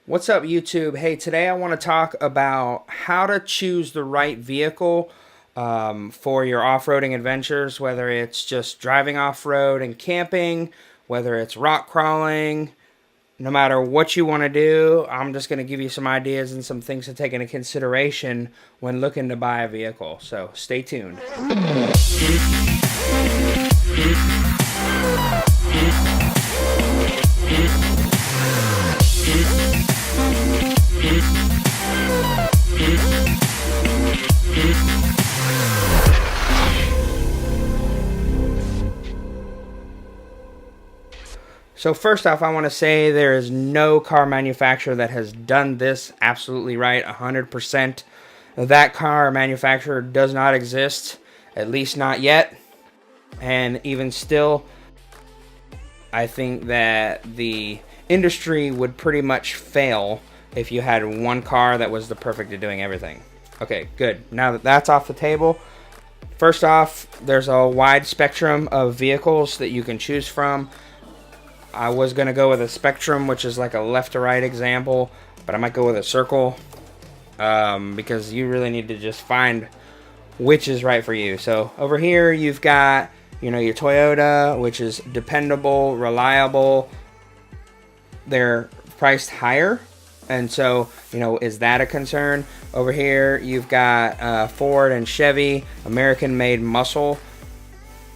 What's up, YouTube? Hey, today I want to talk about how to choose the right vehicle for your off-roading adventures, whether it's just driving off-road and camping, whether it's rock crawling, no matter what you want to do. I'm just going to give you some ideas and some things to take into consideration when looking to buy a vehicle. So stay tuned. So first off, I want to say there is no car manufacturer that has done this absolutely right 100%. That car manufacturer does not exist, at least not yet. And even still, I think that the industry would pretty much fail if you had one car that was the perfect at doing everything. Okay, good. Now that that's off the table, first off, there's a wide spectrum of vehicles that you can choose from. I was going to go with a spectrum, which is like a left to right example, but I might go with a circle because you really need to just find which is right for you. So over here, you've got, your Toyota, which is dependable, reliable. They're priced higher, and so, is that a concern? Over here, you've got Ford and Chevy, American-made muscle.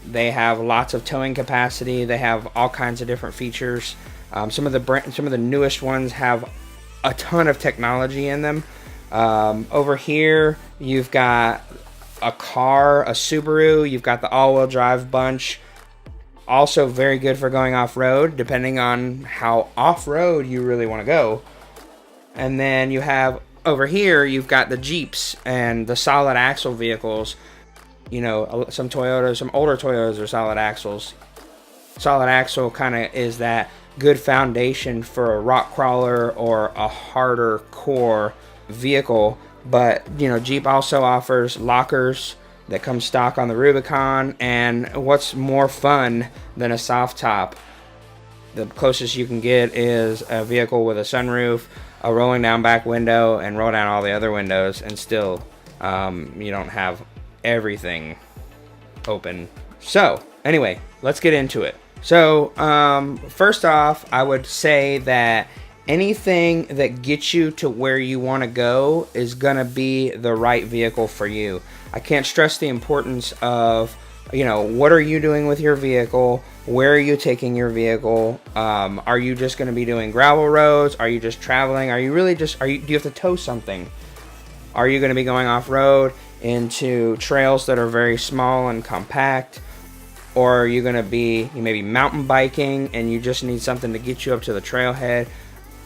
They have lots of towing capacity. They have all kinds of different features. Some of the newest ones have a ton of technology in them. Over here, you've got a Subaru. You've got the all-wheel drive bunch. Also very good for going off-road, depending on how off-road you really want to go. And then you have over here, you've got the Jeeps and the solid axle vehicles. Some Toyotas, some older Toyotas are solid axles. Solid axle kind of is that good foundation for a rock crawler or a harder core vehicle. But, Jeep also offers lockers that come stock on the Rubicon. And what's more fun than a soft top? The closest you can get is a vehicle with a sunroof, a rolling down back window, and roll down all the other windows, and still you don't have everything open. So anyway, let's get into it. So first off, I would say that anything that gets you to where you want to go is gonna be the right vehicle for you. I can't stress the importance of, what are you doing with your vehicle? Where are you taking your vehicle? Are you just going to be doing gravel roads? Are you just traveling? Do you have to tow something? Are you going to be going off-road into trails that are very small and compact? Or are you going to be maybe mountain biking and you just need something to get you up to the trailhead?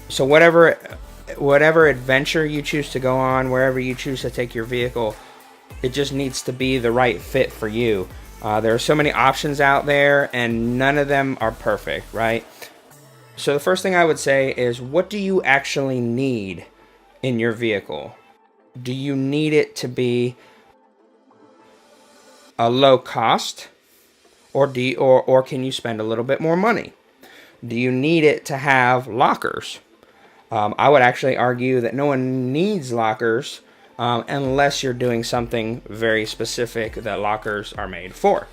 So whatever adventure you choose to go on, wherever you choose to take your vehicle, it just needs to be the right fit for you. There are so many options out there, and none of them are perfect, right? So the first thing I would say is, what do you actually need in your vehicle? Do you need it to be a low cost, or can you spend a little bit more money? Do you need it to have lockers? I would actually argue that no one needs lockers unless you're doing something very specific that lockers are made for.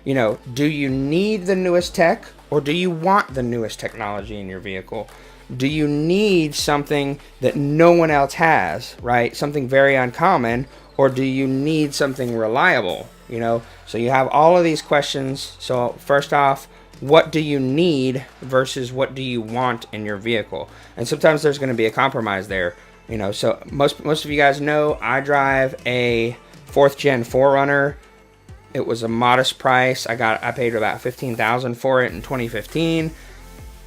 Do you need the newest tech, or do you want the newest technology in your vehicle? Do you need something that no one else has, right? Something very uncommon, or do you need something reliable? So you have all of these questions. So first off, what do you need versus what do you want in your vehicle? And sometimes there's going to be a compromise there. So most of you guys know I drive a 4th gen 4Runner. It was a modest price. I paid about $15,000 for it in 2015.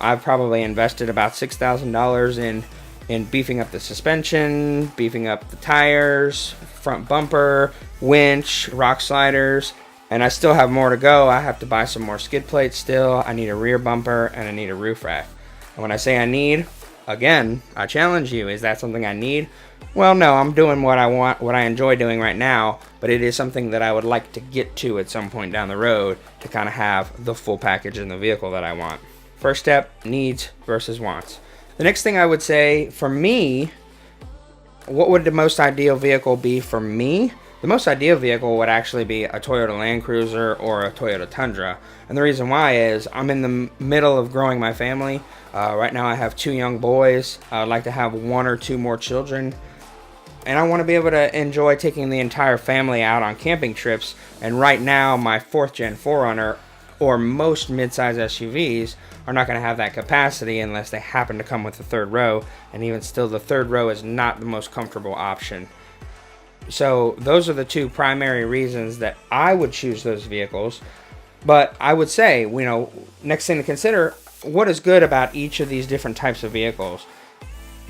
I've probably invested about $6,000 in beefing up the suspension, beefing up the tires, front bumper, winch, rock sliders, and I still have more to go. I have to buy some more skid plates still. I need a rear bumper and I need a roof rack. And when I say I need, again, I challenge you, is that something I need? Well, no, I'm doing what I want, what I enjoy doing right now, but it is something that I would like to get to at some point down the road to kind of have the full package in the vehicle that I want. First step, needs versus wants. The next thing I would say, for me, what would the most ideal vehicle be for me? The most ideal vehicle would actually be a Toyota Land Cruiser or a Toyota Tundra. And the reason why is I'm in the middle of growing my family. Right now I have 2 young boys. I would like to have 1 or 2 more children. And I want to be able to enjoy taking the entire family out on camping trips. And right now my 4th gen 4Runner or most midsize SUVs are not going to have that capacity unless they happen to come with the 3rd row. And even still, the 3rd row is not the most comfortable option. So those are the 2 primary reasons that I would choose those vehicles. But I would say, next thing to consider, what is good about each of these different types of vehicles?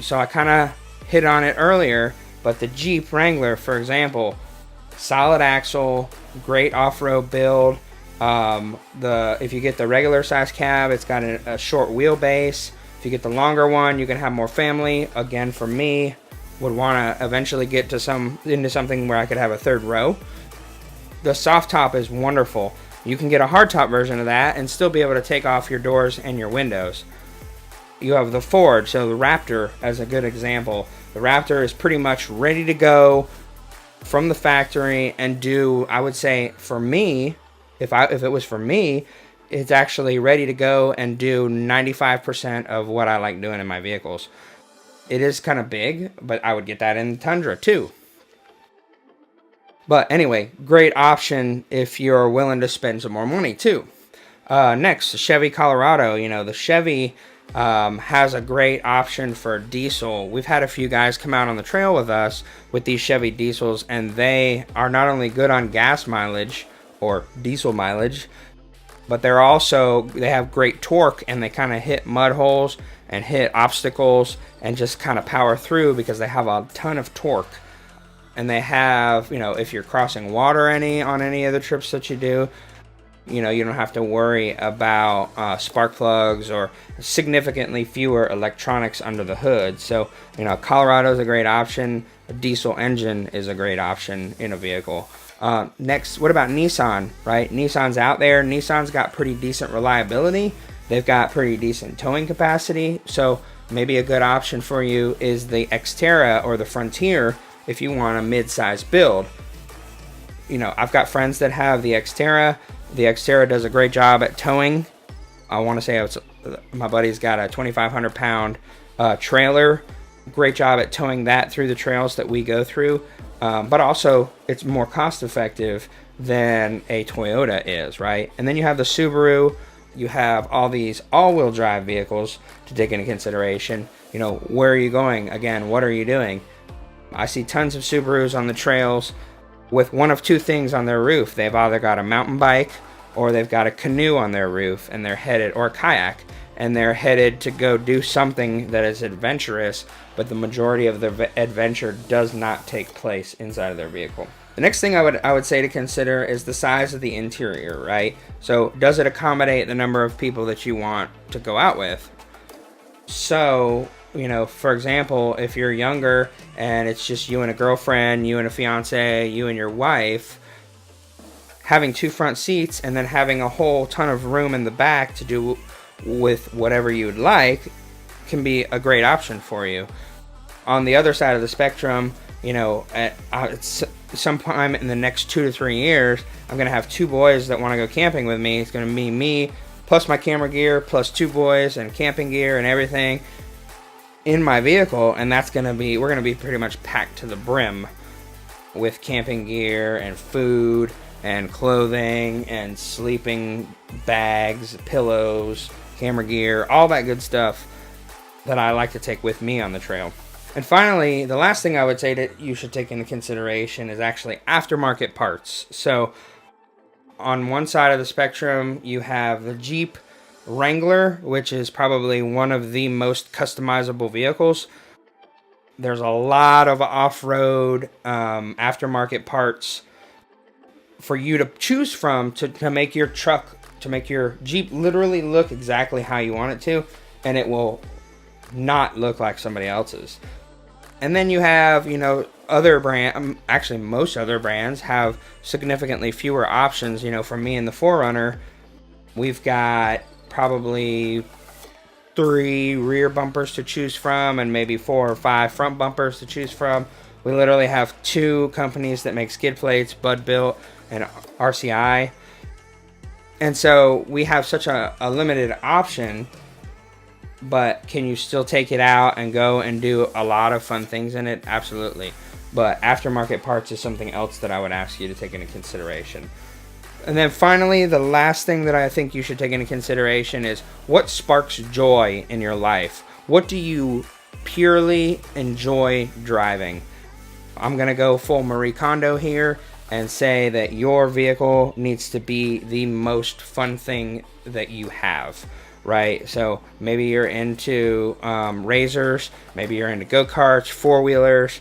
So I kind of hit on it earlier, but the Jeep Wrangler, for example, solid axle, great off-road build. If you get the regular size cab, it's got a short wheelbase. If you get the longer one, you can have more family. Again, for me, would want to eventually get to into something where I could have a 3rd row. The soft top is wonderful. You can get a hard top version of that and still be able to take off your doors and your windows. You have the Ford, so the Raptor as a good example. The Raptor is pretty much ready to go from the factory and do, I would say, for me, if it was for me, it's actually ready to go and do 95% of what I like doing in my vehicles. It is kind of big, but I would get that in the Tundra too. But anyway, great option if you're willing to spend some more money too. Next, the Chevy Colorado. The Chevy has a great option for diesel. We've had a few guys come out on the trail with us with these Chevy diesels, and they are not only good on gas mileage or diesel mileage, but they have great torque, and they kind of hit mud holes and hit obstacles and just kind of power through because they have a ton of torque. And they have, if you're crossing water on any of the trips that you do, you don't have to worry about spark plugs or significantly fewer electronics under the hood. So, Colorado is a great option. A diesel engine is a great option in a vehicle. Next, what about Nissan, right? Nissan's out there. Nissan's got pretty decent reliability. They've got pretty decent towing capacity. So maybe a good option for you is the Xterra or the Frontier if you want a mid-size build. I've got friends that have the Xterra. The Xterra does a great job at towing. I want to say my buddy's got a 2,500 pound trailer. Great job at towing that through the trails that we go through. But also it's more cost effective than a Toyota is, right? And then you have the Subaru. You have all these all-wheel drive vehicles to take into consideration. Where are you going? Again, what are you doing? I see tons of Subarus on the trails with one of 2 things on their roof. They've either got a mountain bike or they've got a canoe on their roof, and they're headed, or a kayak, and they're headed to go do something that is adventurous, but the majority of the adventure does not take place inside of their vehicle. The next thing I would say to consider is the size of the interior, right? So does it accommodate the number of people that you want to go out with? So, for example, if you're younger and it's just you and a girlfriend, you and a fiance, you and your wife, having 2 front seats and then having a whole ton of room in the back to do with whatever you'd like can be a great option for you. On the other side of the spectrum, at some time in the next 2 to 3 years, I'm going to have 2 boys that want to go camping with me. It's going to be me plus my camera gear plus 2 boys and camping gear and everything in my vehicle, and we're going to be pretty much packed to the brim with camping gear and food and clothing and sleeping bags, pillows, camera gear, all that good stuff that I like to take with me on the trail. And finally, the last thing I would say that you should take into consideration is actually aftermarket parts. So on one side of the spectrum, you have the Jeep Wrangler, which is probably one of the most customizable vehicles. There's a lot of off-road aftermarket parts for you to choose from to make your truck, to make your Jeep literally look exactly how you want it to, and it will not look like somebody else's. And then you have, other actually most other brands have significantly fewer options. For me in the 4Runner, we've got probably 3 rear bumpers to choose from and maybe 4 or 5 front bumpers to choose from. We literally have 2 companies that make skid plates, Bud Built and RCI. And so we have such a limited option, but can you still take it out and go and do a lot of fun things in it? Absolutely. But aftermarket parts is something else that I would ask you to take into consideration. And then finally, the last thing that I think you should take into consideration is what sparks joy in your life. What do you purely enjoy driving? I'm going to go full Marie Kondo here and say that your vehicle needs to be the most fun thing that you have, right? So maybe you're into razors, maybe you're into go-karts, four-wheelers.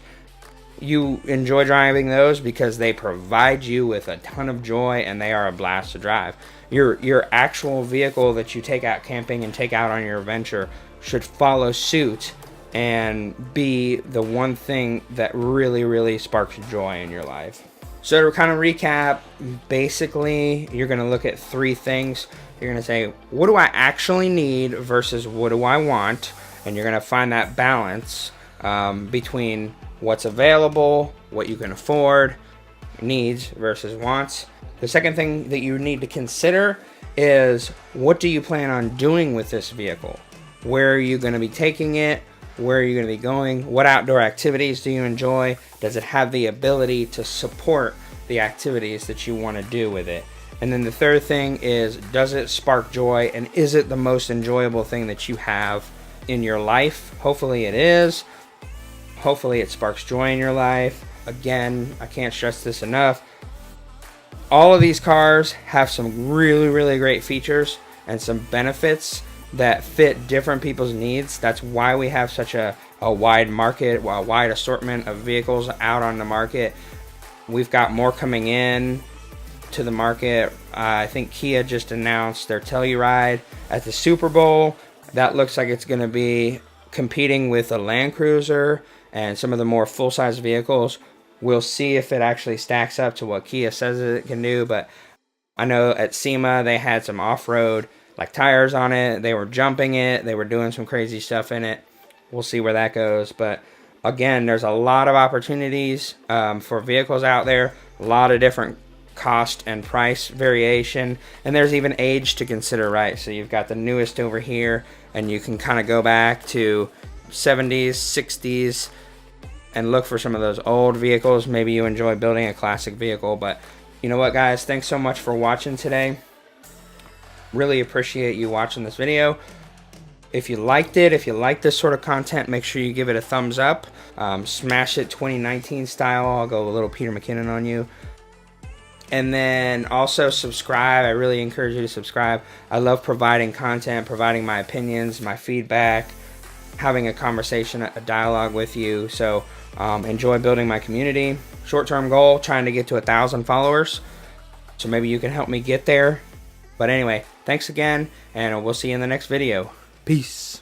You enjoy driving those because they provide you with a ton of joy and they are a blast to drive. Your actual vehicle that you take out camping and take out on your adventure should follow suit and be the one thing that really sparks joy in your life. So to kind of recap, basically you're going to look at 3 things. You're going to say, what do I actually need versus what do I want? And you're going to find that balance between what's available, what you can afford, needs versus wants. The second thing that you need to consider is, what do you plan on doing with this vehicle? Where are you going to be taking it? Where are you going to be going? What outdoor activities do you enjoy? Does it have the ability to support the activities that you want to do with it? And then the third thing is, does it spark joy, and is it the most enjoyable thing that you have in your life? Hopefully it is. Hopefully it sparks joy in your life. Again, I can't stress this enough. All of these cars have some really great features and some benefits that fit different people's needs. That's why we have such a wide market, a wide assortment of vehicles out on the market. We've got more coming in to the market. I think Kia just announced their Telluride at the Super Bowl. That looks like it's going to be competing with a Land Cruiser and some of the more full-size vehicles. We'll see if it actually stacks up to what Kia says it can do, but I know at SEMA they had some off-road like tires on it. They were jumping it. They were doing some crazy stuff in it. We'll see where that goes. But again, there's a lot of opportunities for vehicles out there. A lot of different cost and price variation. And there's even age to consider, right? So you've got the newest over here, and you can kind of go back to 70s, 60s, and look for some of those old vehicles. Maybe you enjoy building a classic vehicle. But you know what, guys? Thanks so much for watching today. Really appreciate you watching this video. If you liked it, if you like this sort of content, make sure you give it a thumbs up. Smash it 2019 style. I'll go a little Peter McKinnon on you. And then also subscribe. I really encourage you to subscribe. I love providing content, providing my opinions, my feedback, having a conversation, a dialogue with you. So enjoy building my community. Short-term goal, trying to get to 1,000 followers. So maybe you can help me get there. But anyway, thanks again, and we'll see you in the next video. Peace.